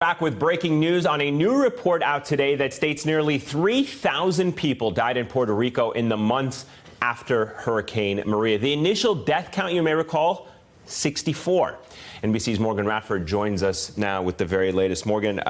Back with breaking news on a new report out today that states nearly 3,000 people died in Puerto Rico in the months after Hurricane Maria. The initial death count, you may recall, 64. NBC's Morgan Radford joins us now with the very latest. Morgan,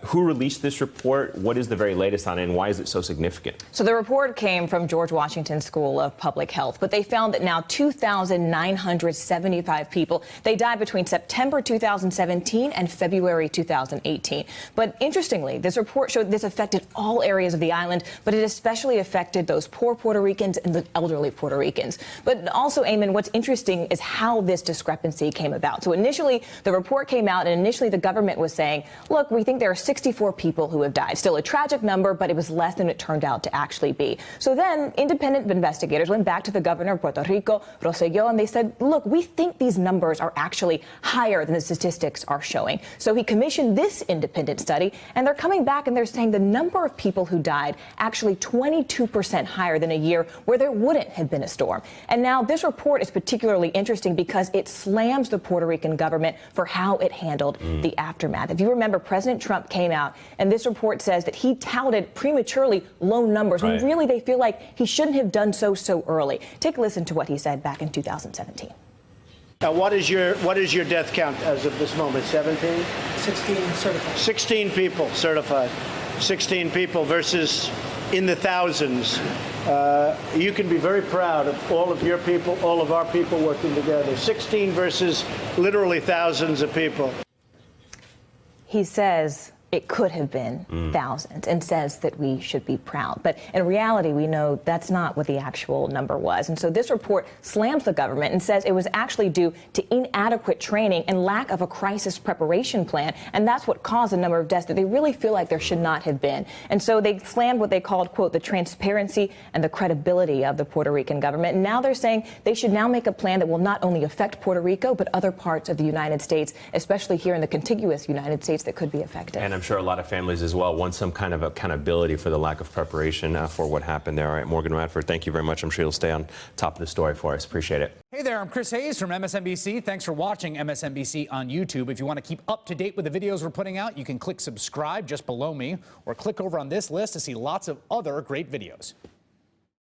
who released this report? What is the very latest on it, and why is it so significant? So the report came from George Washington School of Public Health, but they found that now 2,975 people, they died between September 2017 and February 2018. But interestingly, this report showed this affected all areas of the island, but it especially affected those poor Puerto Ricans and the elderly Puerto Ricans. But also, Eamon, what's interesting is how this discrepancy came about. So initially, the report came out, and initially the government was saying, look, we think there are 64 people who have died. Still a tragic number, but it was less than it turned out to actually be. So then independent investigators went back to the governor of Puerto Rico, Rosselló, and they said, look, we think these numbers are actually higher than the statistics are showing. So he commissioned this independent study, and they're coming back and they're saying the number of people who died actually 22% higher than a year where there wouldn't have been a storm. And now this report is particularly interesting because it slams the Puerto Rican government for how it handled the aftermath. If you remember, President Trump came out, and this report says that he touted prematurely low numbers when really they feel like he shouldn't have done so early. Take a listen to what he said back in 2017. Now, what is your death count as of this moment? 17? 16 certified. 16 people certified. 16 people versus in the thousands. You can be very proud of all of your people, all of our people working together. 16 versus literally thousands of people. He says it could have been thousands and says that we should be proud. But in reality, we know that's not what the actual number was. And so this report slams the government and says it was actually due to inadequate training and lack of a crisis preparation plan. And that's what caused a number of deaths that they really feel like there should not have been. And so they slammed what they called, quote, the transparency and the credibility of the Puerto Rican government. And now they're saying they should now make a plan that will not only affect Puerto Rico, but other parts of the United States, especially here in the contiguous United States that could be affected. And I'm sure a lot of families as well want some kind of accountability for the lack of preparation for what happened there. All right, Morgan Radford, thank you very much. I'm sure you'll stay on top of the story for us. Appreciate it. Hey there, I'm Chris Hayes from MSNBC. Thanks for watching MSNBC on YouTube. If you want to keep up to date with the videos we're putting out, you can click subscribe just below me or click over on this list to see lots of other great videos.